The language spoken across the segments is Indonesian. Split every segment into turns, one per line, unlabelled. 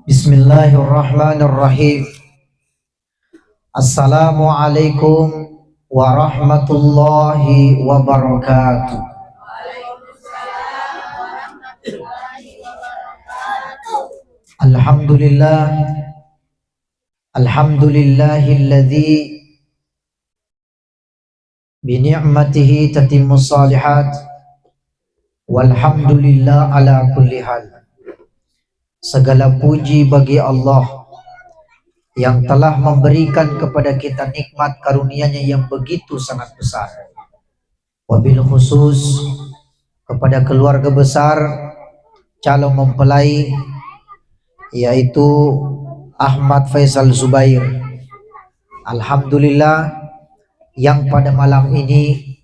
Bismillahirrahmanirrahim. Assalamualaikum warahmatullahi wabarakatuh. Alhamdulillah, alhamdulillahilladzi bi ni'matihi tatimmus shalihat, walhamdulillah ala kulli hal. Segala puji bagi Allah yang telah memberikan kepada kita nikmat karunia-Nya yang begitu sangat besar. Wabil khusus kepada keluarga besar calon mempelai yaitu Ahmad Faisal Zubair. Alhamdulillah yang pada malam ini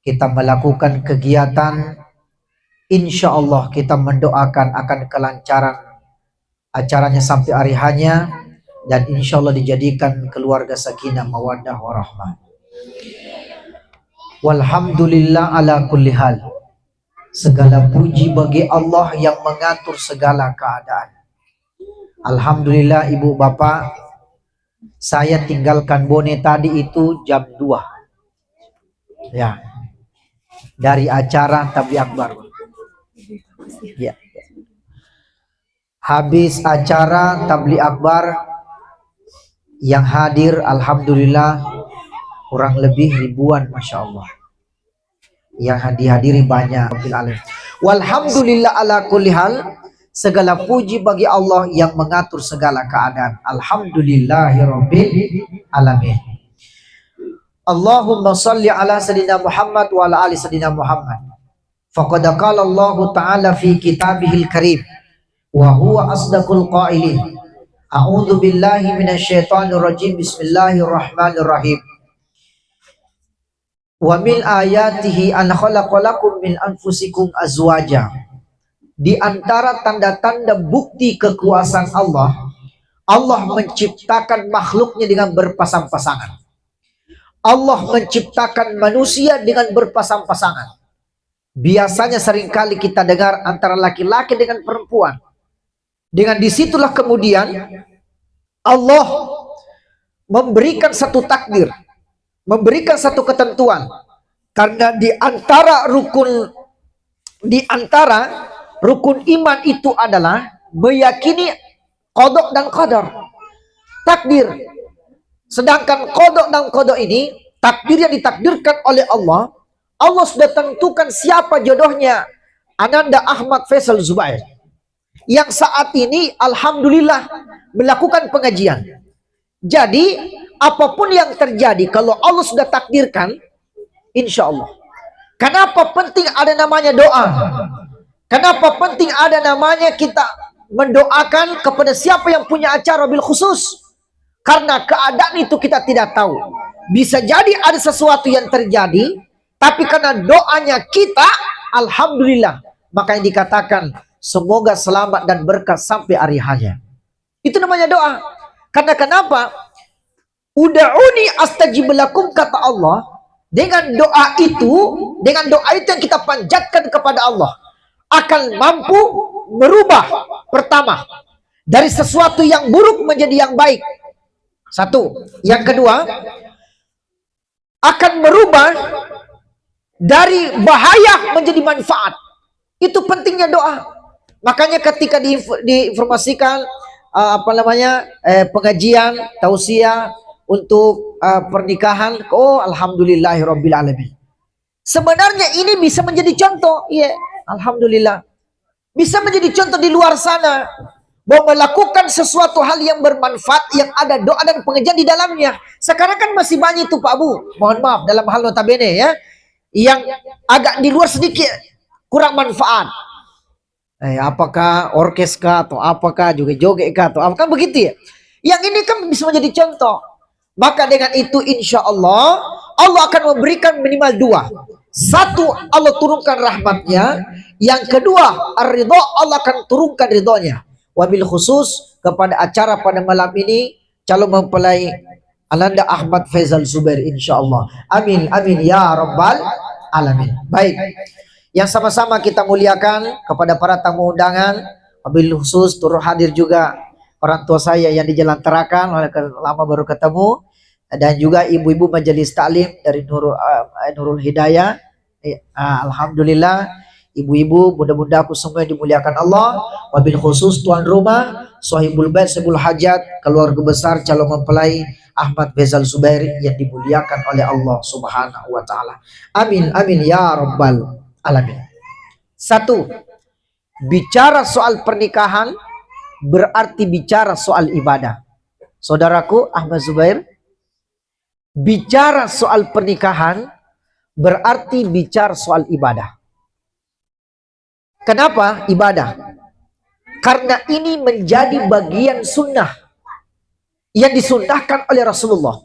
kita melakukan kegiatan, insya Allah kita mendoakan akan kelancaran acaranya sampai hari hanya, dan insya Allah dijadikan keluarga sakinah mawaddah warahmah. Walhamdulillah ala kulli hal. Segala puji bagi Allah yang mengatur segala keadaan. Alhamdulillah ibu bapak, saya tinggalkan Bone tadi itu jam 2 ya, dari acara tabligh akbar ya. Habis acara tabligh akbar yang hadir alhamdulillah kurang lebih ribuan, masya Allah. Yang dihadiri banyak. Walhamdulillah ala kulli hal. Segala puji bagi Allah yang mengatur segala keadaan. Alhamdulillahirabbil alamin. Allahumma salli ala sayyidina Muhammad wa ala ali sayyidina Muhammad. Faqad qala Allah Ta'ala fi kitabihil karim wa huwa asdaqul qailin. A'udzu billahi minasyaitonir rajim. Bismillahirrahmanirrahim. Wa min ayatihi an khalaqalakum min anfusikum azwaja. Di antara tanda-tanda bukti kekuasaan Allah, Allah menciptakan makhluknya dengan berpasang-pasangan. Allah menciptakan manusia dengan berpasang-pasangan. Biasanya seringkali kita dengar antara laki-laki dengan perempuan. Dengan disitulah kemudian Allah memberikan satu takdir, memberikan satu ketentuan. Karena di antara rukun iman itu adalah meyakini qada dan qadar, takdir. Sedangkan qada dan qadar ini, takdir yang ditakdirkan oleh Allah, Allah sudah tentukan siapa jodohnya Ananda Ahmad Faisal Zubair, yang saat ini alhamdulillah melakukan pengajian. Jadi apapun yang terjadi, kalau Allah sudah takdirkan, insya Allah. Kenapa penting ada namanya doa? Kenapa penting ada namanya kita mendoakan kepada siapa yang punya acara bil khusus? Karena keadaan itu kita tidak tahu. Bisa jadi ada sesuatu yang terjadi, tapi karena doanya kita, alhamdulillah, makanya dikatakan semoga selamat dan berkah sampai hari hanya. Itu namanya doa. Karena kenapa? Uda'uni astajib lakum, kata Allah. Dengan doa itu yang kita panjatkan kepada Allah, akan mampu merubah, pertama, dari sesuatu yang buruk menjadi yang baik. Satu. Yang kedua, akan merubah dari bahaya menjadi manfaat. Itu pentingnya doa. Makanya ketika diinformasikan pengajian tausiah untuk pernikahan, oh alhamdulillahirabbil alamin. Sebenarnya ini bisa menjadi contoh, iya, alhamdulillah. Bisa menjadi contoh di luar sana bahwa melakukan sesuatu hal yang bermanfaat, yang ada doa dan pengajian di dalamnya. Sekarang kan masih banyak itu Pak Abu, mohon maaf dalam hal notabene ya, yang agak di luar sedikit kurang manfaat. Apakah orkes kah, atau apakah joget-joget kah, atau apakah begitu ya? Yang ini kan bisa menjadi contoh. Maka dengan itu insya Allah, Allah akan memberikan minimal dua. Satu, Allah turunkan rahmatnya. Yang kedua, ar-ridha, Allah akan turunkan ridhonya. Wabil khusus kepada acara pada malam ini, calon mempelai Ananda Ahmad Faisal Zubair insya Allah. Amin, amin ya rabbal alamin. Baik. yang sama-sama kita muliakan, kepada para tamu undangan, wabil khusus turut hadir juga orang tua saya yang di Jalan Tarakan, lama baru ketemu, dan juga ibu-ibu majelis taklim dari Nurul Hidayah. Alhamdulillah, ibu-ibu, bunda-bundaku semua yang dimuliakan Allah, wabil khusus tuan rumah, sahibul bait, sahibul hajat, keluarga besar calon mempelai Ahmad Faizal Zubair yang dimuliakan oleh Allah Subhanahu wa taala. Amin amin ya rabbal alamin. Satu, bicara soal pernikahan berarti bicara soal ibadah. Saudaraku Ahmad Zubair, bicara soal pernikahan berarti bicara soal ibadah. Kenapa ibadah? Karena ini menjadi bagian sunnah yang disunnahkan oleh Rasulullah.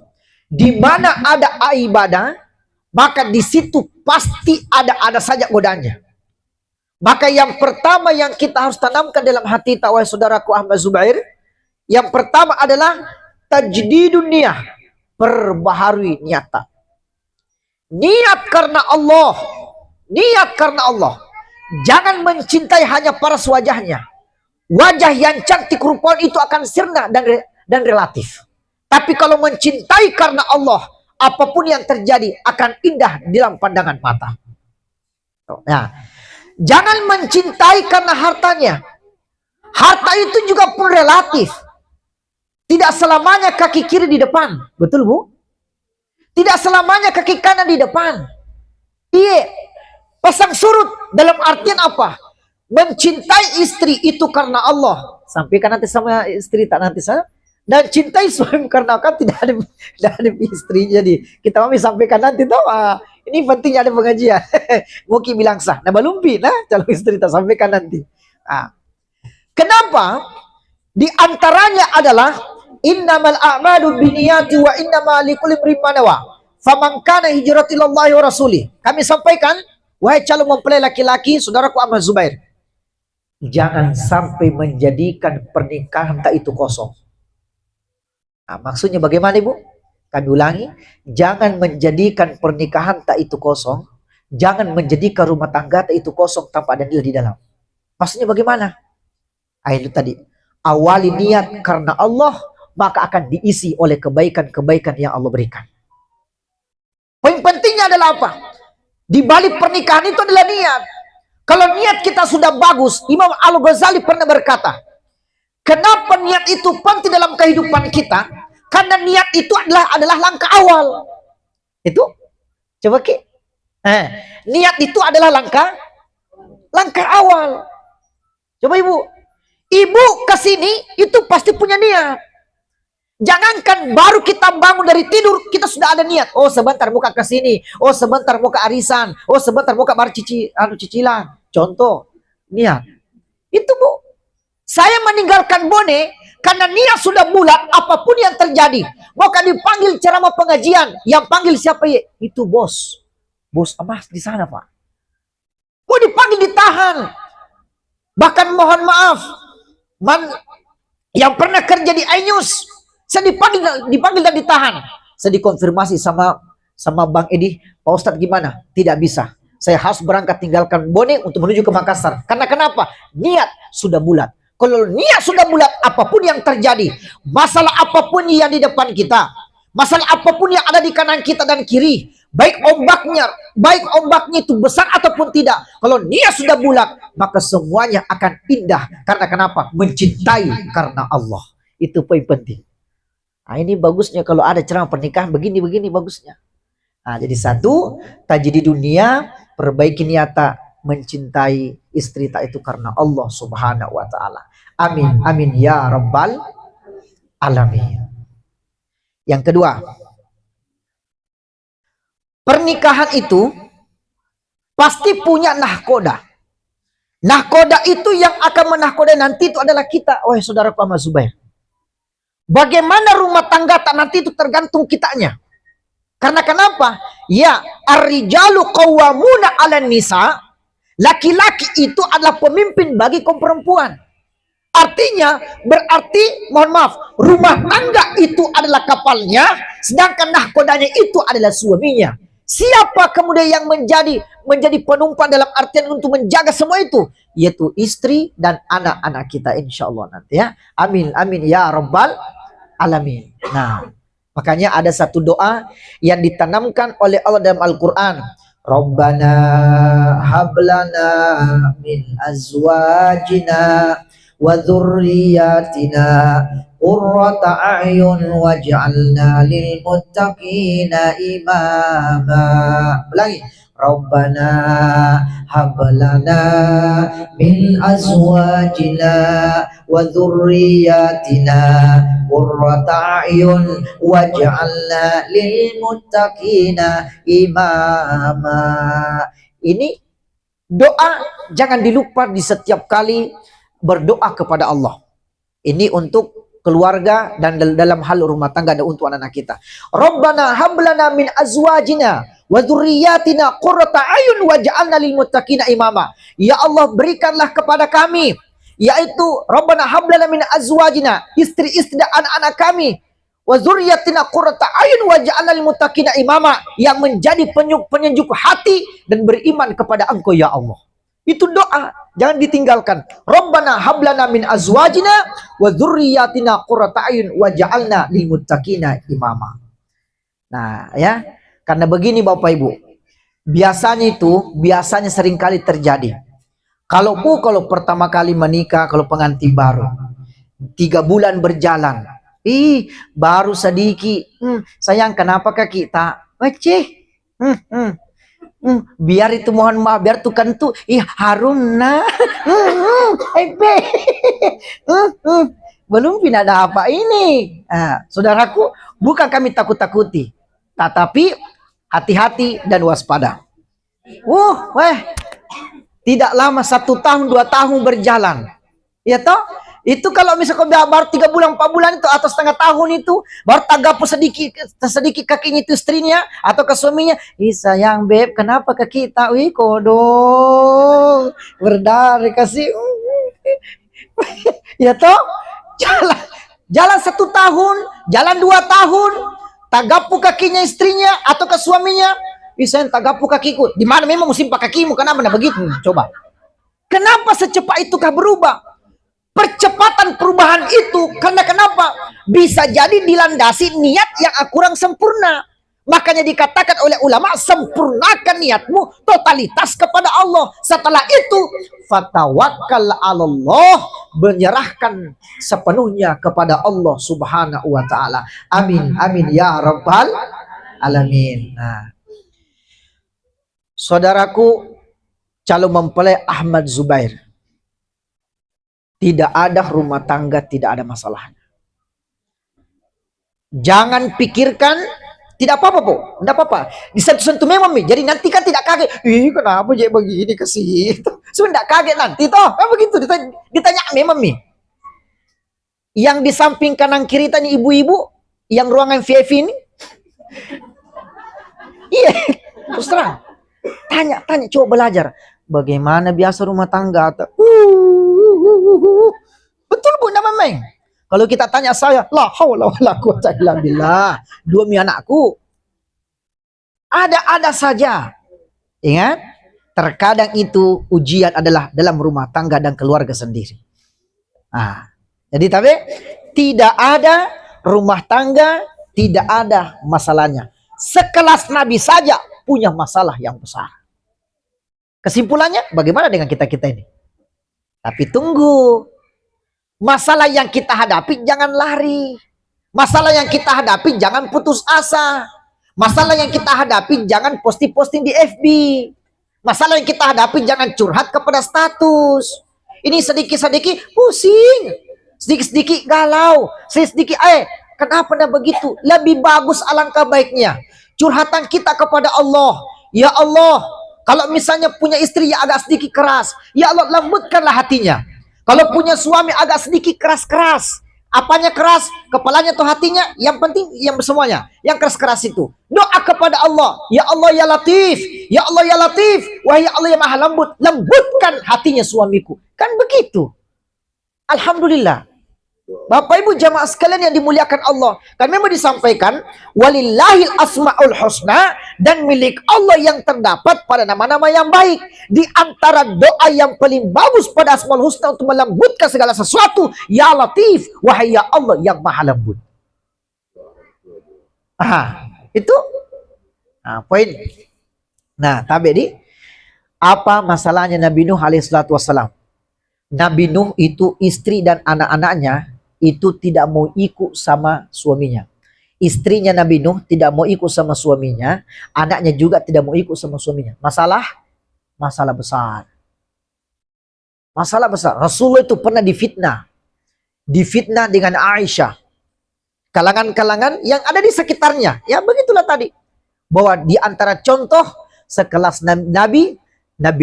Di mana ada ibadah, maka di situ pasti ada saja godaannya. Maka yang pertama yang kita harus tanamkan dalam hati wahai saudaraku Ahmad Zubair, yang pertama adalah tajdidun niyah, perbaharui niat. Niat karena Allah, niat karena Allah. Jangan mencintai hanya paras wajahnya. Wajah yang cantik rupawan itu akan sirna dan relatif. Tapi kalau mencintai karena Allah, apapun yang terjadi akan indah dalam pandangan mata. Nah, jangan mencintai karena hartanya. Harta itu juga pun relatif. Tidak selamanya kaki kiri di depan. Betul, Bu? Tidak selamanya kaki kanan di depan. Iya. Pasang surut dalam artian apa? Mencintai istri itu karena Allah. Sampaikan nanti sama istri, tak nanti saya. Dan cintai suami karena kan tidak ada istri. Jadi kita mau sampaikan nanti tahu. Ini pentingnya ada pengajian. Mungkin bilang sah. Nah balumpi nah kalau istri tak sampaikan nanti. Kenapa? Di antaranya adalah innamal a'malu binniyati wa innamal likulli imrin ma nawa. Faman kana hijratullahi wa rasulih. Kami sampaikan, wahai calon mempelai laki-laki, saudaraku Ahmad Zubair, jangan sampai menjadikan pernikahan tak itu kosong. Nah, maksudnya bagaimana Ibu? Kami ulangi, jangan menjadikan pernikahan tak itu kosong, jangan menjadikan rumah tangga tak itu kosong tanpa ada nilai di dalam. Maksudnya bagaimana? Itu tadi, awali niat karena Allah, maka akan diisi oleh kebaikan-kebaikan yang Allah berikan. Poin pentingnya adalah apa? Di balik pernikahan itu adalah niat. Kalau niat kita sudah bagus, Imam Al-Ghazali pernah berkata, kenapa niat itu penting dalam kehidupan kita? Karena niat itu adalah langkah awal. Itu, coba Ki. Niat itu adalah langkah awal. Coba Ibu kesini itu pasti punya niat. Jangankan baru kita bangun dari tidur, kita sudah ada niat. Oh sebentar mau ke sini. Oh sebentar mau ke arisan. Oh sebentar mau ke bar cicilan. Contoh, niat. Itu Bu. Saya meninggalkan Bone karena niat sudah bulat, apapun yang terjadi. Mau dipanggil ceramah pengajian, yang panggil siapa ya? Itu bos. Bos Amas di sana Pak. Mau dipanggil ditahan. Bahkan mohon maaf, yang pernah kerja di iNews, saya dipanggil dan ditahan. Saya dikonfirmasi sama Bang Edi, Pak Ustadz gimana? Tidak bisa. Saya harus berangkat tinggalkan Bone untuk menuju ke Makassar. Karena kenapa? Niat sudah bulat. Kalau niat sudah bulat, apapun yang terjadi, masalah apapun yang di depan kita, masalah apapun yang ada di kanan kita dan kiri, baik ombaknya itu besar ataupun tidak, kalau niat sudah bulat, maka semuanya akan indah. Karena kenapa? Mencintai karena Allah. Itu poin penting. Nah, ini bagusnya kalau ada ceramah pernikahan begini bagusnya. Nah, jadi satu, tajdid dunia, perbaiki niat mencintai istri tak itu karena Allah Subhanahu wa taala. Amin amin ya rabbal alamin. Yang kedua, pernikahan itu pasti punya nahkoda. Nahkoda itu yang akan menahkoda nanti itu adalah kita, wahai saudara Ahmad Zubair. Bagaimana rumah tangga tak nanti itu tergantung kitanya. Karena kenapa? Ya, ar-rijalu qawwamuna 'alan nisa. Laki-laki itu adalah pemimpin bagi kaum perempuan. Artinya, berarti, mohon maaf, rumah tangga itu adalah kapalnya, sedangkan nahkodanya itu adalah suaminya. Siapa kemudian yang menjadi penumpang dalam artian untuk menjaga semua itu? Yaitu istri dan anak-anak kita, insya Allah nanti ya. Amin, amin ya rabbal alamin. Nah, makanya ada satu doa yang ditanamkan oleh Allah dalam Al-Quran. Rabbana hablana min azwajina wa dzurriyyatina qurrata a'yun waj'alna lil muttaqina imama. Ulangi. Rabbana hablana min azwajina wa dzurriyyatina qurrata a'yun waj'alna lil muttaqina imama. Ini doa jangan dilupa di setiap kali berdoa kepada Allah. Ini untuk keluarga dan dalam hal rumah tangga dan untuk anak-anak kita. Rabbana hablana min azwajina wa dzurriyyatina qurrata a'yun waj'alna lil muttaqina imama. Ya Allah, berikanlah kepada kami, yaitu Rabbana hablana min azwajina, istri-istri dan anak-anak kami, wa dzurriyyatina qurrata a'yun waj'alna lil muttaqina imama, yang menjadi penyejuk hati dan beriman kepada Engkau ya Allah. Itu doa, jangan ditinggalkan. Rabbana hablana min azwajina wa dzurriyyatina qurrata a'yun waj'alna lil muttaqina imama. Nah, ya. Karena begini Bapak Ibu. Biasanya seringkali terjadi. Kalau pertama kali menikah, kalau pengantin baru, 3 bulan berjalan. Baru sedikit. Sayang, kenapa kah kita? Wacih. Biar itu mohon maaf, biar tukang tuh harum nah. Belum pindah ada apa ini. Saudaraku, bukan kami takut-takuti, tetapi hati-hati dan waspada. Tidak lama 1 tahun 2 tahun berjalan, ya toh. Itu kalau misalkan baru 3 bulan 4 bulan itu atau setengah tahun itu baru tagapu sedikit kakinya itu istrinya atau ke suaminya. Sayang beb, kenapa ke kita? Kodong berdarah kasih. Ya toh, jalan 1 tahun, jalan 2 tahun, tagapu kakinya istrinya atau ke suaminya. Sayang, tagapu kakiku. Di mana memang musim pakai kakimu? Kenapa begitu? Coba. Kenapa secepat itukah berubah? Percepatan perubahan itu karena kenapa? Bisa jadi dilandasi niat yang kurang sempurna. Makanya dikatakan oleh ulama, sempurnakan niatmu totalitas kepada Allah. Setelah itu fatawakkal 'alallah, menyerahkan sepenuhnya kepada Allah Subhanahu wa taala. Amin amin ya rabbal alamin. Nah, saudaraku, calon mempelai Ahmad Zubair, tidak ada rumah tangga tidak ada masalah. Jangan pikirkan, tidak apa-apa po, tidak apa-apa. Disentuh-sentuh memang nih. Jadi nanti kan tidak kaget. Kenapa jadi begini kasih? Sudah kaget nanti toh. Kan begitu ditanya memang nih. Yang di samping kanan kiri tadi ibu-ibu, yang ruangan VIP ini. Iya, terus terang. Tanya, coba belajar. Bagaimana biasa rumah tangga? Betul Bu, nama Meng. Kalau kita tanya saya, la haula wala quwata illa billah, demi anakku. Ada saja. Ingat, terkadang itu ujian adalah dalam rumah tangga dan keluarga sendiri. Jadi tapi tidak ada rumah tangga tidak ada masalahnya. Sekelas Nabi saja punya masalah yang besar. Kesimpulannya, bagaimana dengan kita-kita ini? Tapi tunggu. Masalah yang kita hadapi jangan lari. Masalah yang kita hadapi jangan putus asa. Masalah yang kita hadapi jangan posting-posting di FB. Masalah yang kita hadapi jangan curhat kepada status. Ini sedikit-sedikit pusing. Sedikit-sedikit galau. Sedikit-sedikit, kenapa dah begitu? Lebih bagus, alangkah baiknya curhatan kita kepada Allah. Ya Allah, kalau misalnya punya istri yang agak sedikit keras, ya Allah lembutkanlah hatinya. Kalau punya suami agak sedikit keras-keras, apanya keras? Kepalanya atau hatinya? Yang penting yang semuanya, yang keras-keras itu. Doa kepada Allah, ya Allah ya Latif, ya Allah ya Latif, wahai Allah yang maha lembut, lembutkan hatinya suamiku. Kan begitu. Alhamdulillah. Bapak Ibu jamaah sekalian yang dimuliakan Allah, kan memang disampaikan walillahil asmaul husna, dan milik Allah yang terdapat pada nama-nama yang baik. Di antara doa yang paling bagus pada asmaul husna untuk melembutkan segala sesuatu, ya Latif, wahai ya Allah yang maha lembut. Itu poin. Nah, tabe di apa masalahnya Nabi Nuh alaihissalatu wassalam? Nabi Nuh itu istri dan anak-anaknya itu tidak mau ikut sama suaminya. Istrinya Nabi Nuh tidak mau ikut sama suaminya, anaknya juga tidak mau ikut sama suaminya. Masalah besar. Masalah besar. Rasulullah itu pernah difitnah dengan Aisyah. Kalangan-kalangan yang ada di sekitarnya. Ya begitulah tadi. Bahwa di antara contoh sekelas Nabi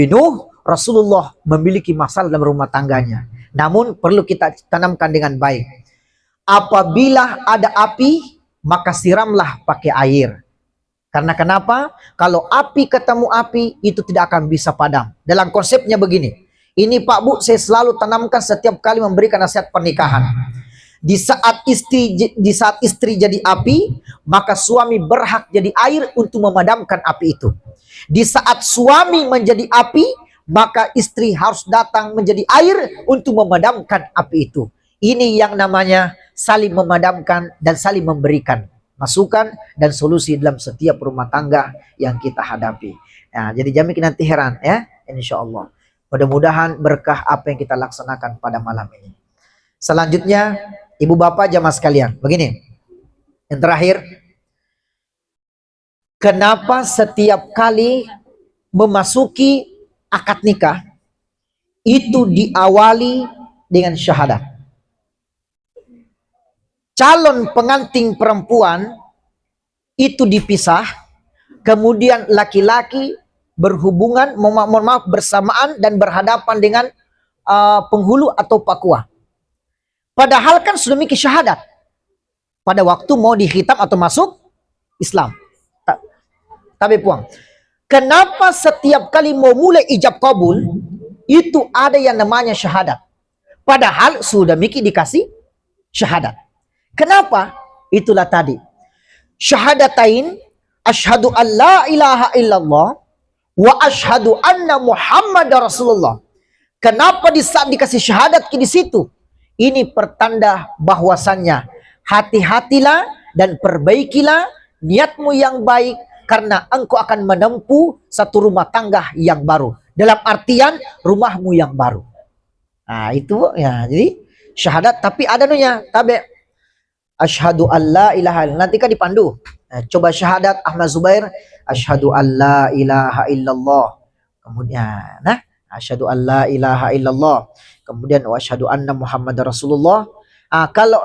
Nuh, Rasulullah memiliki masalah dalam rumah tangganya. Namun perlu kita tanamkan dengan baik. Apabila ada api, maka siramlah pakai air. Karena kenapa? Kalau api ketemu api, itu tidak akan bisa padam. Dalam konsepnya begini. Ini Pak Bu, saya selalu tanamkan setiap kali memberikan nasihat pernikahan. Di saat istri jadi api, maka suami berhak jadi air untuk memadamkan api itu. Di saat suami menjadi api, maka istri harus datang menjadi air untuk memadamkan api itu. Ini yang namanya saling memadamkan dan saling memberikan masukan dan solusi dalam setiap rumah tangga yang kita hadapi. Nah, jadi jamin nanti heran ya, insya Allah. Mudah-mudahan berkah apa yang kita laksanakan pada malam ini. Selanjutnya, ibu bapak jamaah sekalian, begini. Yang terakhir, kenapa setiap kali memasuki akad nikah itu diawali dengan syahadat? Calon pengantin perempuan itu dipisah, kemudian laki-laki berhubungan, mohon maaf, bersamaan dan berhadapan dengan penghulu atau pakua. Padahal kan sudah memiliki syahadat pada waktu mau dihitam atau masuk Islam. Tapi puang, kenapa setiap kali mau mulai ijab kabul itu ada yang namanya syahadat? Padahal sudah Miki dikasih syahadat. Kenapa? Itulah tadi. Syahadatain, asyhadu an la ilaha illallah wa asyhadu anna Muhammad Rasulullah. Kenapa di saat dikasih syahadat di situ? Ini pertanda bahwasannya hati-hatilah dan perbaikilah niatmu yang baik, karena engkau akan menempuh satu rumah tangga yang baru. Dalam artian rumahmu yang baru. Nah itu ya, jadi syahadat tapi ada nunya tabe. Asyhadu alla ilaha illallah. Nanti kan dipandu. Nah, coba syahadat Ahmad Zubair. Asyhadu alla ilaha illallah. Kemudian, nah, asyhadu alla ilaha illallah. Kemudian wa asyhadu anna Muhammadar Rasulullah. Kalau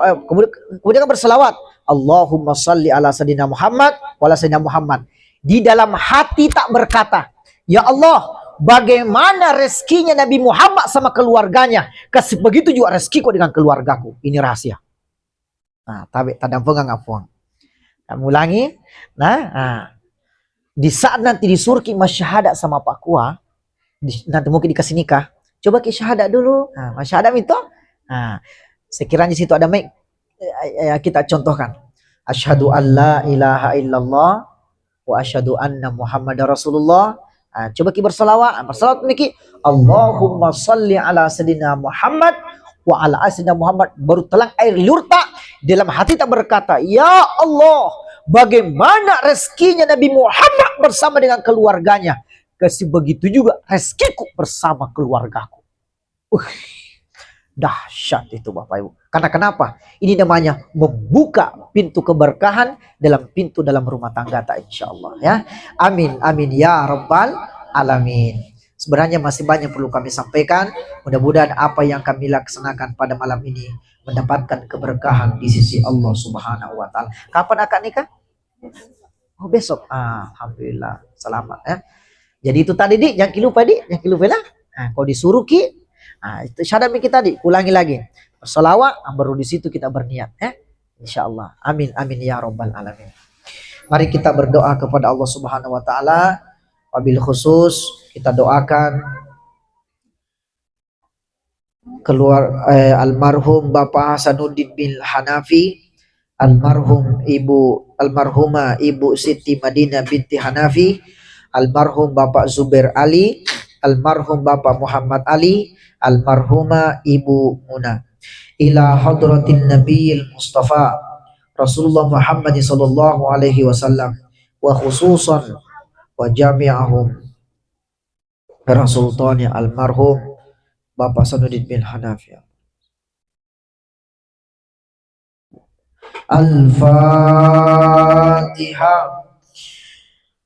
kemudian kan berselawat. Allahumma salli ala sayyidina Muhammad wa ala sayyidina Muhammad. Di dalam hati tak berkata, ya Allah, bagaimana rezekinya Nabi Muhammad sama keluarganya? Kasih begitu juga rezekiku dengan keluargaku. Ini rahasia. Nah, tabe tadang pengang apuang. Kamu ulangi. Nah, di saat nanti disuruh masyahadat sama Pak Kua, nanti mungkin dikasih nikah. Coba syahadat dulu. Nah, masyahadat itu. Nah, sekiranya situ ada mic, kita contohkan. Asyhadu alla ilaha illallah wa asyhadu anna Muhammadar Rasulullah. Nah, coba kita berselawat. Berselawat niki Allahumma salli ala sayyidina Muhammad wa ala sayyidina Muhammad. Baru telang air liurta. Dalam hati tak berkata, ya Allah, bagaimana rezekinya Nabi Muhammad bersama dengan keluarganya. Kasih begitu juga rezekiku bersama keluargaku. Dahsyat itu Bapak Ibu. Karena kenapa? Ini namanya membuka pintu keberkahan dalam rumah tangga tak, insya Allah ya. Amin, amin ya rabbal alamin. Sebenarnya masih banyak perlu kami sampaikan. Mudah-mudahan apa yang kami laksanakan pada malam ini mendapatkan keberkahan di sisi Allah Subhanahu wa taala. Kapan akad nikah? Oh, besok. Alhamdulillah. Selamat ya. Jadi itu tadi Dik, jangan lupa Dik, jangan lupa lah. Nah, kalau disuruh itu syahadat kita Dik, ulangi lagi. Berselawat, baru di situ kita berniat ya. Insyaallah. Amin amin ya rabbal alamin. Mari kita berdoa kepada Allah Subhanahu wa taala. Wabil khusus kita doakan almarhum Bapak Hasanuddin bin Hanafi, almarhumah Ibu Siti Madinah binti Hanafi, almarhum Bapak Zubair Ali, almarhum Bapak Muhammad Ali, almarhumah Ibu Muna. Ila hadratin Nabiyil Mustafa Rasulullah Muhammad sallallahu alaihi wasallam wa khususan wa jami'ahum Sultani almarhum Bapak Sanuddin bin Hanafi. Al-Fatihah.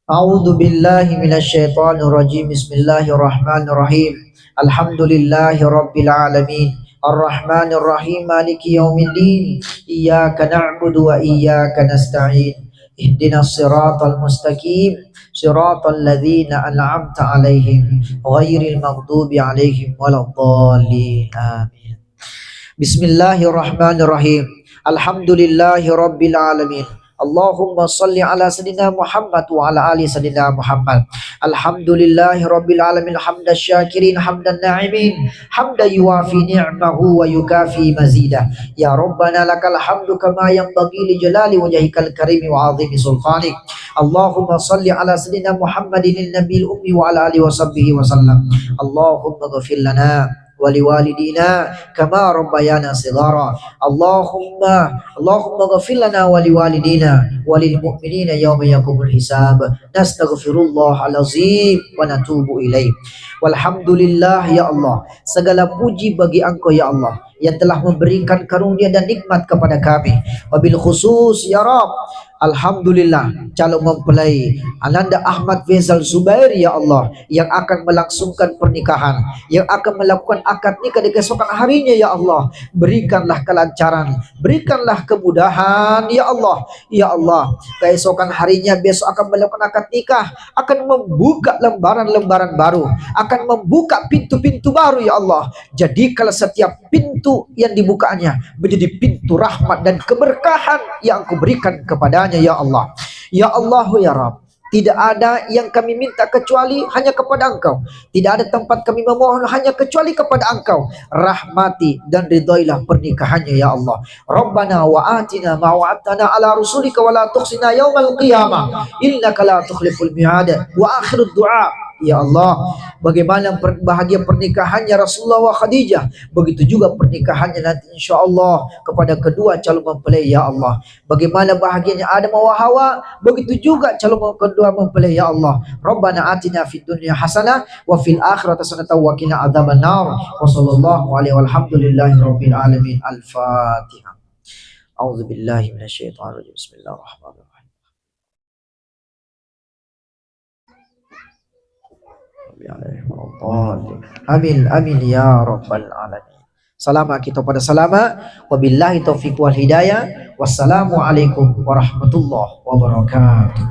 A'udzu billahi minasyaitonir rajim. Bismillahirrahmanirrahim. Alhamdulillahi rabbil alamin. Arrahmanir rahim maliki yaumiddin. Iyyaka na'budu wa iyyaka nasta'in. Ihdinas siratal mustaqim. Siratal ladzina an'amta 'alaihim ghairil maghdubi 'alaihim waladdallin. Amin. Bismillahirrahmanirrahim. Alhamdulillahi rabbil alamin. Allahumma salli ala sayyidina Muhammad wa ala ali sayyidina Muhammad. Alhamdulillahi rabbil alamin hamdan syakirin hamdan na'imin hamdan yuwafi ni'mahu wa yukafi mazidah. Ya Rabbana lakal hamdu kama yanbaghi li jalali wajhikal karim wa 'azimi sultanik. Allahumma salli ala sayyidina Muhammadin nabiyil ummi wa ala alihi wa sahbihi wa sallam. Allahumma ghfir lana waliwalidina kama rabbayana shighara. Allahumma ghfir lana waliwalidina walil mu'minina yawma yaqumul hisab. Nastaghfirullahal azim wa natubu ilaih. Walhamdulillah ya Allah, segala puji bagi Engkau ya Allah yang telah memberikan karunia dan nikmat kepada kami. Wabil khusus ya Rabb, alhamdulillah calon mempelai Ananda Ahmad Faisal Zubair ya Allah yang akan melangsungkan pernikahan, yang akan melakukan akad nikah di keesokan harinya ya Allah, berikanlah kelancaran, berikanlah kemudahan ya Allah. Ya Allah, keesokan harinya besok akan melakukan akad nikah, akan membuka lembaran-lembaran baru, akan membuka pintu-pintu baru ya Allah. Jadi kalau setiap pintu yang dibukanya menjadi pintu rahmat dan keberkahan yang Engkau berikan kepadanya ya Allah. Ya Allah ya Rabb, tidak ada yang kami minta kecuali hanya kepada Engkau. Tidak ada tempat kami memohon hanya kecuali kepada Engkau. Rahmati dan ridhoilah pernikahannya ya Allah. Rabbana wa atina ma wa'adtana ala rusulika wa la tukhzina yaumal qiyamah innaka la tukhliful mi'ad. Wa akhirud du'a, ya Allah, bagaimana bahagia pernikahannya Rasulullah wa Khadijah, begitu juga pernikahannya nanti insya Allah kepada kedua calon mempelai ya Allah. Bagaimana bahagianya Adam wa Hawa, begitu juga calon kedua mempelai ya Allah. Rabbana atina fid dunya hasanah wa fil akhirati hasanah wa qina adzabannar. Wa sallallahu alaihi walhamdulillahi rabbil alamin. Al-Fatihah. A'udzu billahi minasyaitonir rajim. Bismillahirrahmanirrahim. Amin amin ya rabbal alamin. Salama kita pada salama. Wabillahi taufiq wal hidayah. Wassalamualaikum warahmatullahi wabarakatuh.